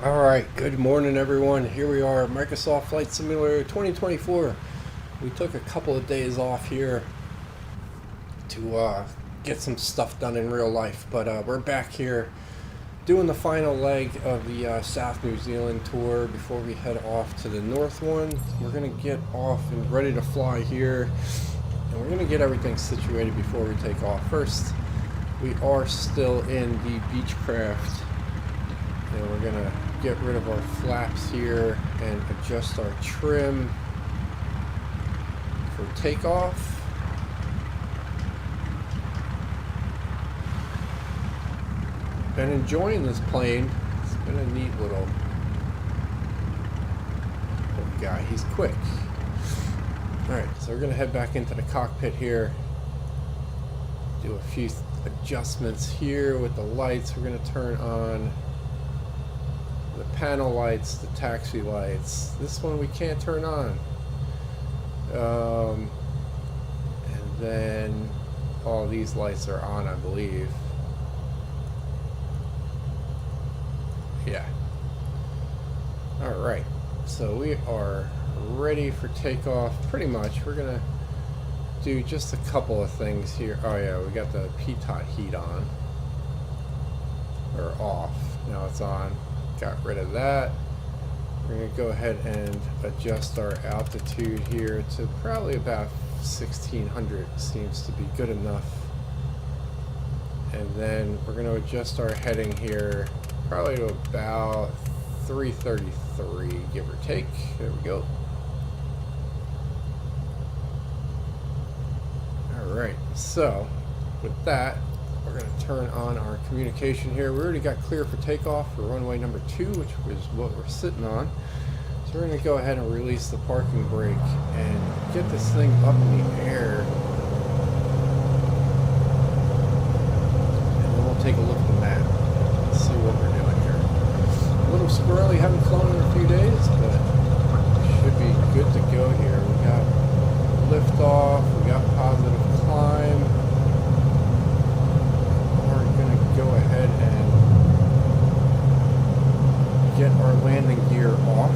Alright, good morning everyone. Here we are, Microsoft Flight Simulator 2024. We took a couple of days off here to get some stuff done in real life, but we're back here doing the final leg of the South New Zealand tour before we head off to the north one. We're going to get off and ready to fly here, and we're going to get everything situated before we take off. First, we are still in the Beechcraft, and we're going to get rid of our flaps here and adjust our trim for takeoff. Been enjoying this plane. It's been a neat little guy. He's quick. Alright, so we're going to head back into the cockpit here. Do a few adjustments here with the lights. We're going to turn on the panel lights, the taxi lights. This one we can't turn on. And then all these lights are on, I believe. Yeah. Alright, so we are ready for takeoff pretty much. We're gonna do just a couple of things here. Oh yeah, we got the pitot heat on, or off. Now it's on. Got rid of that. We're going to go ahead and adjust our altitude here to probably about 1600. Seems to be good enough. And then we're going to adjust our heading here probably to about 333, give or take. There we go. Alright, so with that, we're going to turn on our communication here. We already got clear for takeoff for runway number 2, which was what we're sitting on. So we're going to go ahead and release the parking brake and get this thing up in the air. And then we'll take a look at the map and see what we're doing here. A little squirrely, haven't flown in a few days, but should be good to go here. We got liftoff, we got positive climb. Go ahead and get our landing gear off.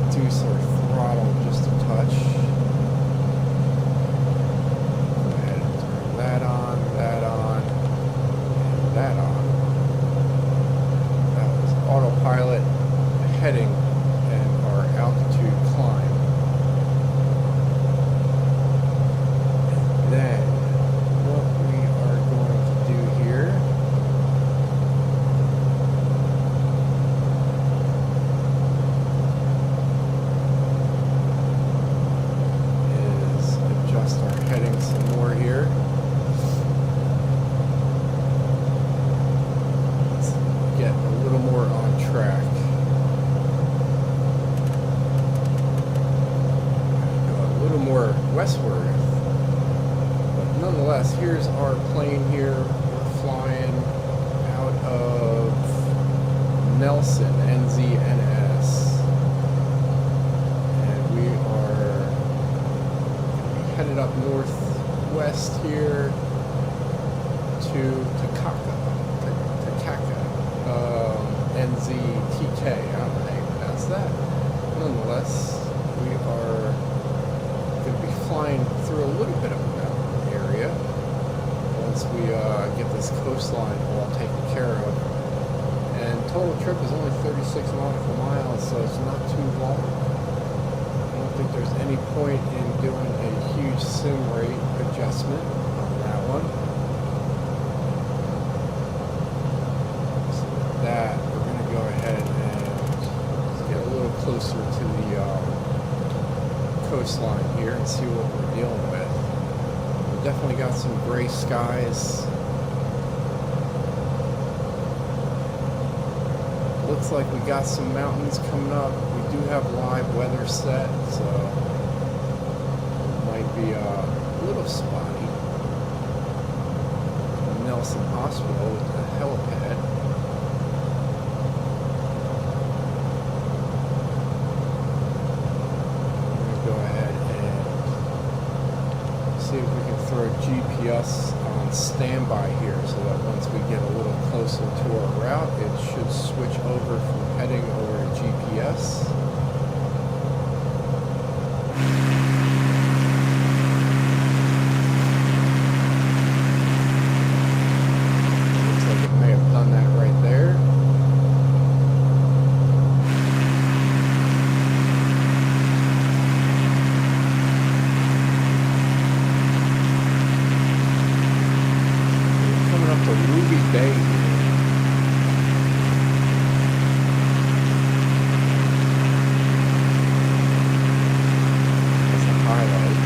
Reduce our throttle just a touch. Go ahead and turn that on, and that on. That was autopilot heading and our altitude climb. Then, what we are going to do here is adjust our heading some more here. Let's get a little more on track. Go a little more westward. Nonetheless, here's our plane here. We're flying out of Nelson, NZNS. And we are headed up northwest here to Takaka, NZTK. I don't know how you pronounce that. Nonetheless, we are going to be flying through a little bit of a mountain area once we get this coastline all taken care of. And total trip is only 36 nautical miles, so it's not too long. I don't think there's any point in doing a huge sim rate adjustment on that one. So with that, we're going to go ahead and get a little closer to the coastline here and see what we're dealing with. Definitely got some gray skies. Looks like we got some mountains coming up. We do have live weather set, so it might be a little spotty. Nelson Hospital with the helipad. I'm going to go ahead and see if we can throw GPS on standby here so that once we get a little closer to our route, it should switch over from heading over to GPS. Looks like it may have done that right there. Bay here. There's a highlight.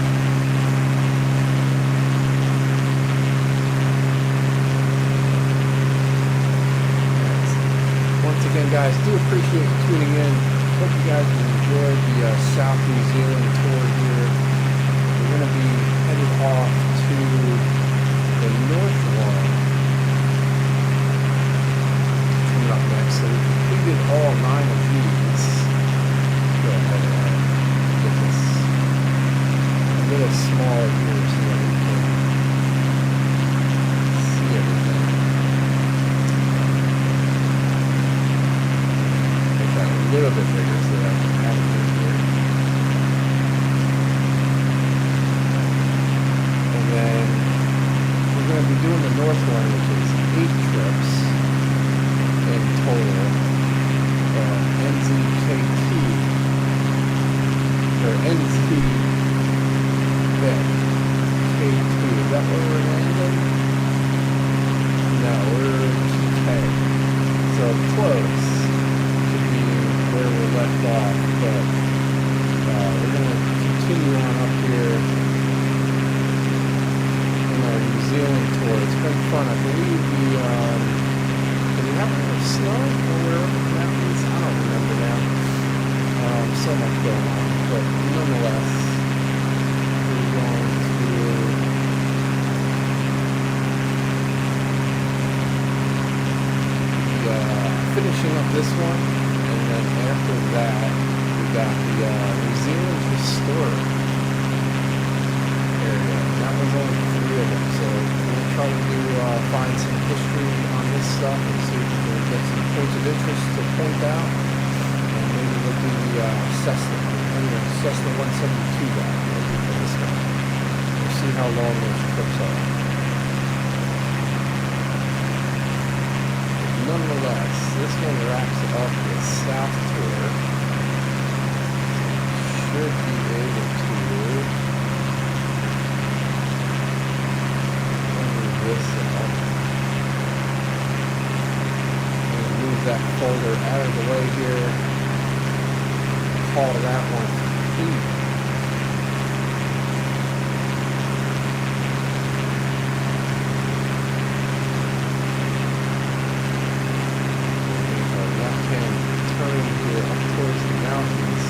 Once again, guys, do appreciate you tuning in. Hope you guys enjoyed the South New Zealand tour here. We're going to be headed off to the north one up next, so we completed all 9 of these. Go ahead and get this a little smaller here so that we can see everything. Make that a little bit bigger so that I can have it here. And then we're going to be doing the north one, which is 8 trips. In total, NZTK, or NZTK, is that where we're landing? No, we're TK, so close to being where we left off, but we're going to continue on up here in our New Zealand tour. It's been fun. I believe we haven't had snow or where up in the mountains. I don't remember now. So much going on, but nonetheless, we're going to be finishing up this one, and then after that, we got the New Zealand Historic area. That was only 3 of them, so we'll try to find some history on this stuff and see if we can get some points of interest to point out, and maybe we'll do the Cessna 172 guy maybe for this one. We'll see how long those trips are. But nonetheless, this one wraps it up with South Tour. Should be able to this up. Move that folder out of the way here. Call that one complete. Make our left-hand turn here up towards the mountains.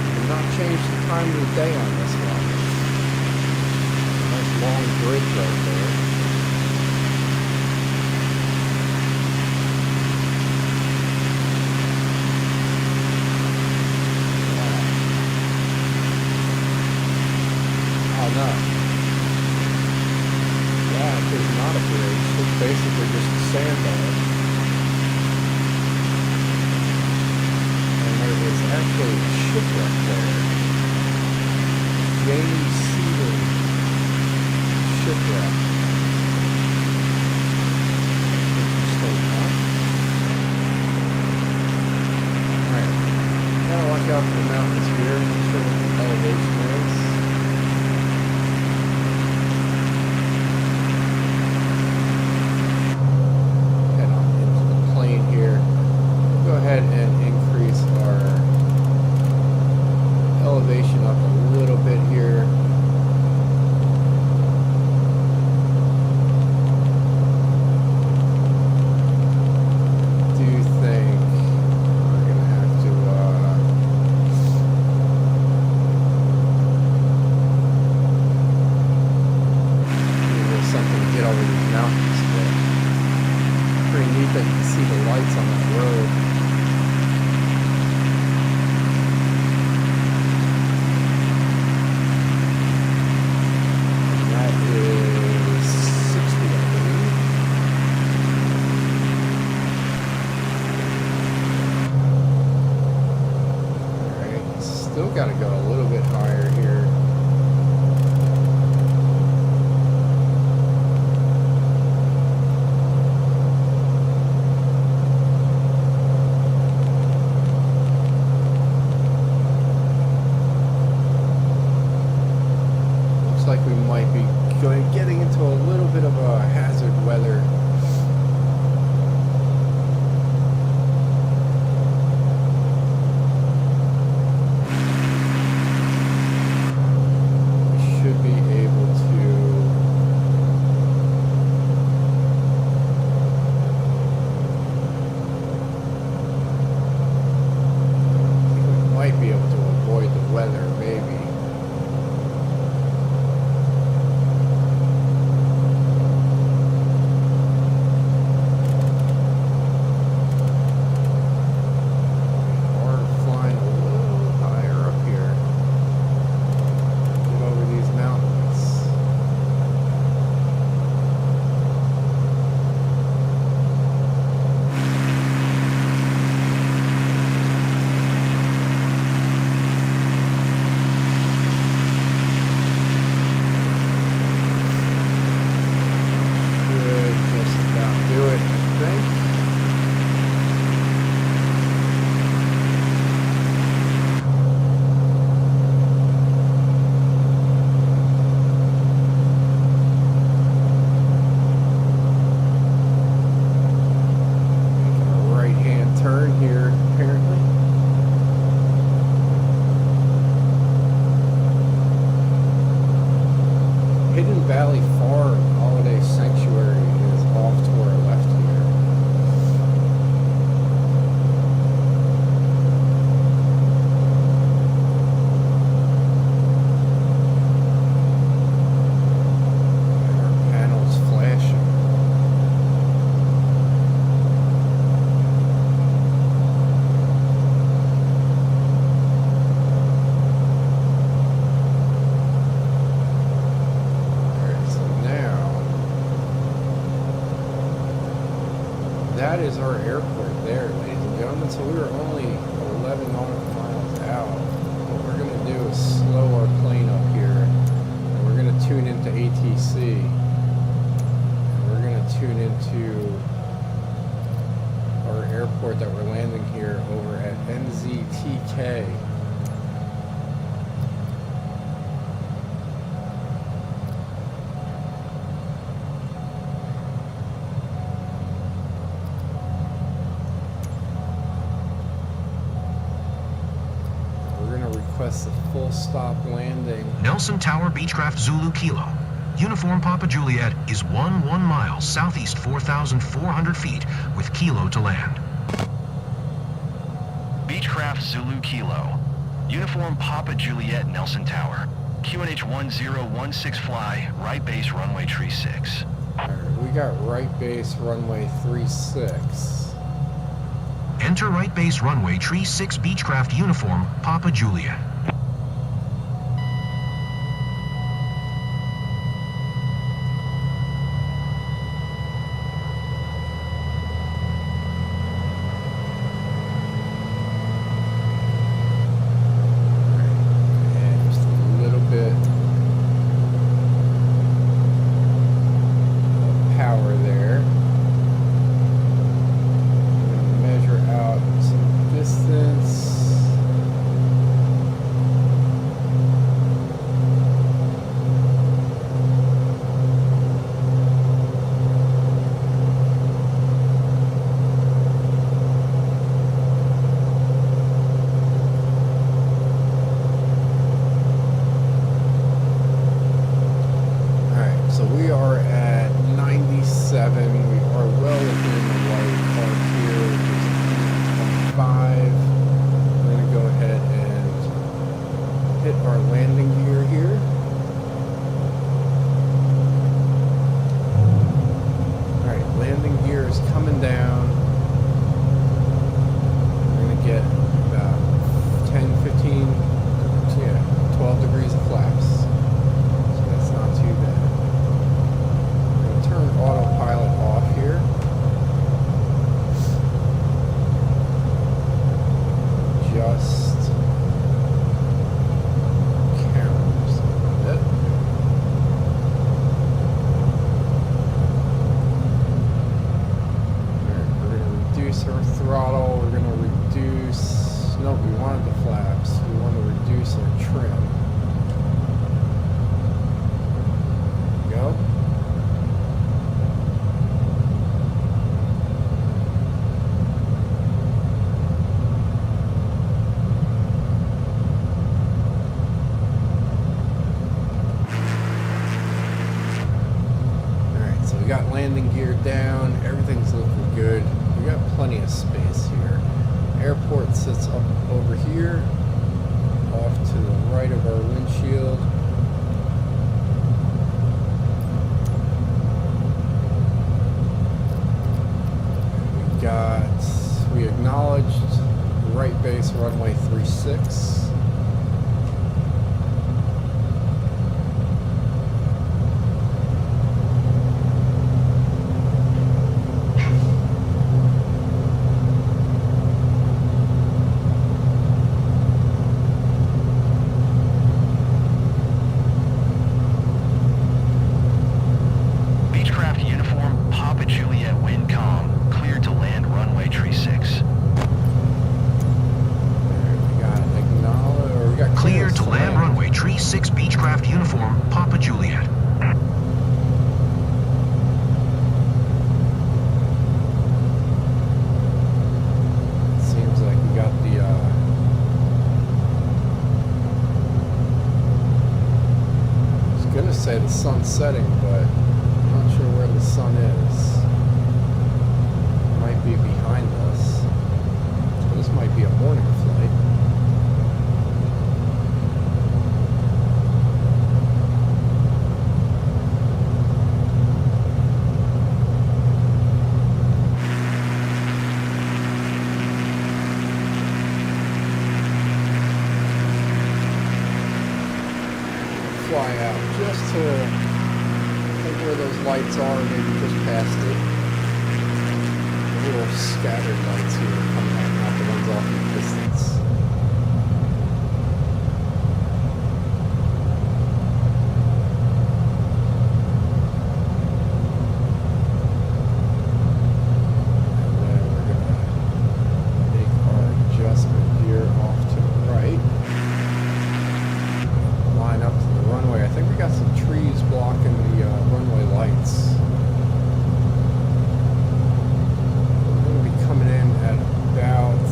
Did not change the time of the day on this one. Nice long bridge right there. No. Yeah, there's not a bridge. It's basically just a sandbar. And there is actually a shipwreck there. Jamie Cedar shipwreck. Interesting, huh? Alright. Gotta watch out for the mountains here. I'm sure what the elevation is. And increase our elevation up a little bit here. Do you think we're gonna have to do something to get over these mountains? But pretty neat that you can see the lights on that road. got to go a little bit higher here. Looks like we might be getting into a little bit of a hazard weather. That is our airport there, ladies and gentlemen. So we were only 11 nautical miles out. What we're going to do is slow our plane up here, and we're going to tune into ATC, and we're going to tune into our airport that we're landing here over at NZTK. A full stop landing. Nelson Tower, Beechcraft Zulu Kilo. Uniform Papa Juliet is 1 mile southeast 4,400 feet with Kilo to land. Beechcraft Zulu Kilo. Uniform Papa Juliet, Nelson Tower. QNH 1016 fly, right base runway 36. Alright, we got right base runway 36. Enter right base runway 36 Beechcraft Uniform Papa Juliet. reduce our throttle. We're going to reduce... No, we wanted the flaps. We want to reduce our trim. There we go. Got landing gear down, everything's looking good. We got plenty of space here. Airport sits up over here, off to the right of our windshield. We acknowledged right base runway 36. Clear to land runway 36 Beechcraft uniform, Papa Juliet. Seems like we got the I was gonna say the sun setting, but I'm not sure where the sun is. It might be behind us. So this might be a morning flight. Fly out just to think where those lights are, maybe just past it. The little scattered lights here coming out, not the ones off in the distance. And then we're gonna make our adjustment here off to the right. Line up to the runway. I think we got some trees blocking the runway lights. We're going to be coming in at about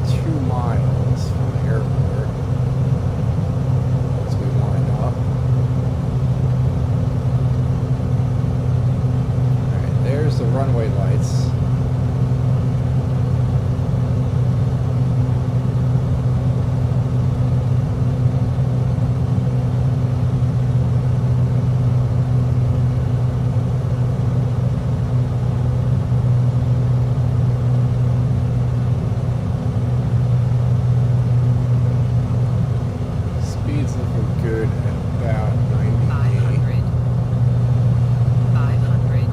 2 miles from the airport as we line up. Alright, there's the runway lights. Good at about 98. 500. 500.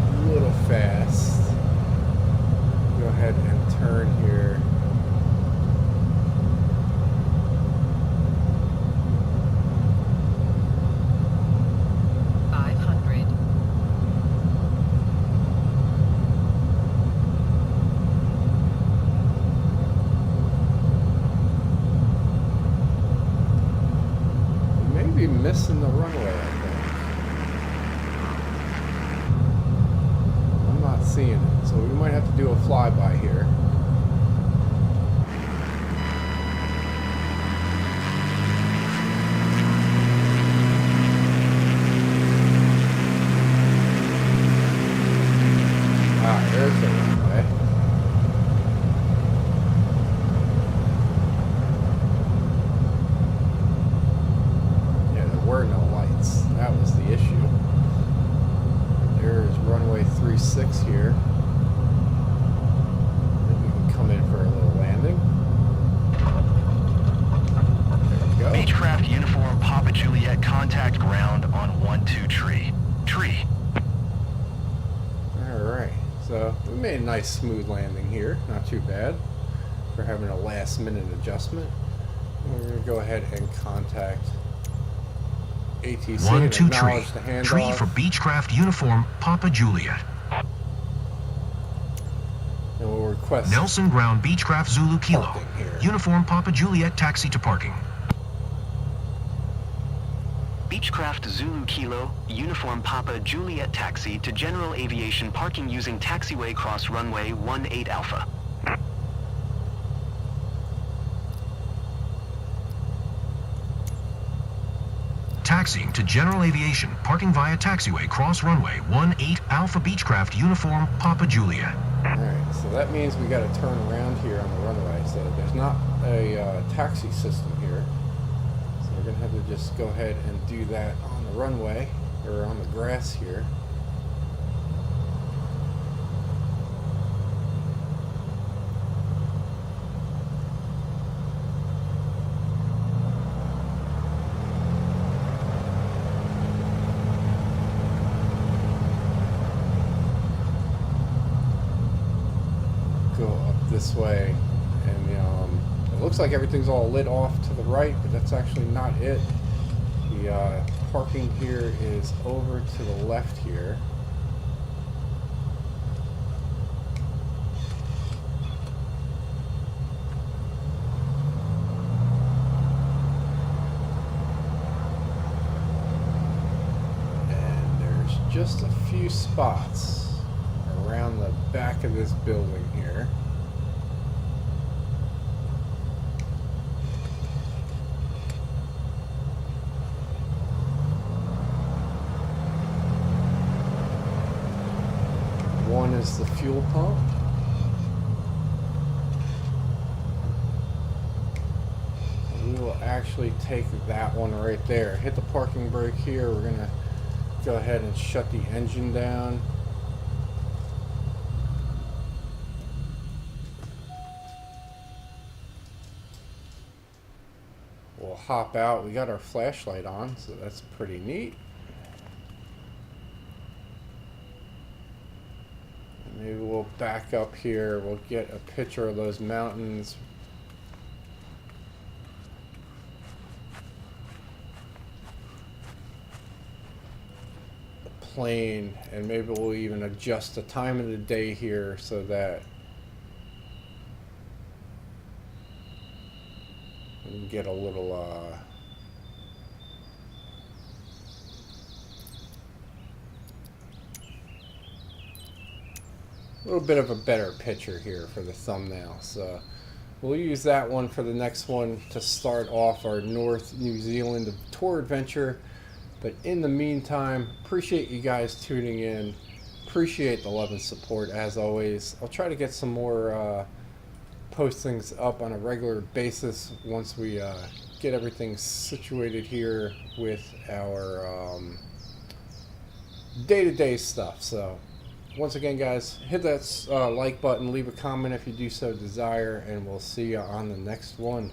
A little fast. Go ahead and turn here. Missing the runway, I think. I'm not seeing it, so we might have to do a flyby here. Ah, there's the runway. Were no lights. That was the issue. There's runway 36 here. Maybe we can come in for a little landing. There we go. Beechcraft uniform Papa Juliet, contact ground on 12 tree. Tree. All So we made a nice smooth landing here. Not too bad for having a last minute adjustment. And we're going to go ahead and contact ATC and 123. acknowledge the handoff. Tree for Beechcraft Uniform Papa Juliet. And we'll request Nelson Ground Beechcraft Zulu Kilo. parking here. Uniform Papa Juliet taxi to parking. Beechcraft Zulu Kilo, Uniform Papa Juliet taxi to general aviation parking using taxiway cross runway 18 Alpha. Taxiing to general aviation, parking via taxiway cross runway 18 Alpha Beechcraft Uniform Papa Juliet. Alright, so that means we got to turn around here on the runway. So there's not a taxi system here. So we're going to have to just go ahead and do that on the runway, or on the grass here. Go up this way, and it looks like everything's all lit off to the right, but that's actually not it. The parking here is over to the left here. And there's just a few spots around the back of this building here. One is the fuel pump. We will actually take that one right there. Hit the parking brake here. We're gonna go ahead and shut the engine down. We'll hop out. We got our flashlight on, so that's pretty neat. And maybe we'll back up here. We'll get a picture of those mountains. The plane, and maybe we'll even adjust the time of the day here so that we can get a little bit of a better picture here for the thumbnail. So we'll use that one for the next one to start off our North New Zealand tour adventure. But in the meantime, appreciate you guys tuning in. Appreciate the love and support as always. I'll try to get some more postings up on a regular basis once we get everything situated here with our day-to-day stuff. So once again, guys, hit that like button, leave a comment if you do so desire, and we'll see you on the next one.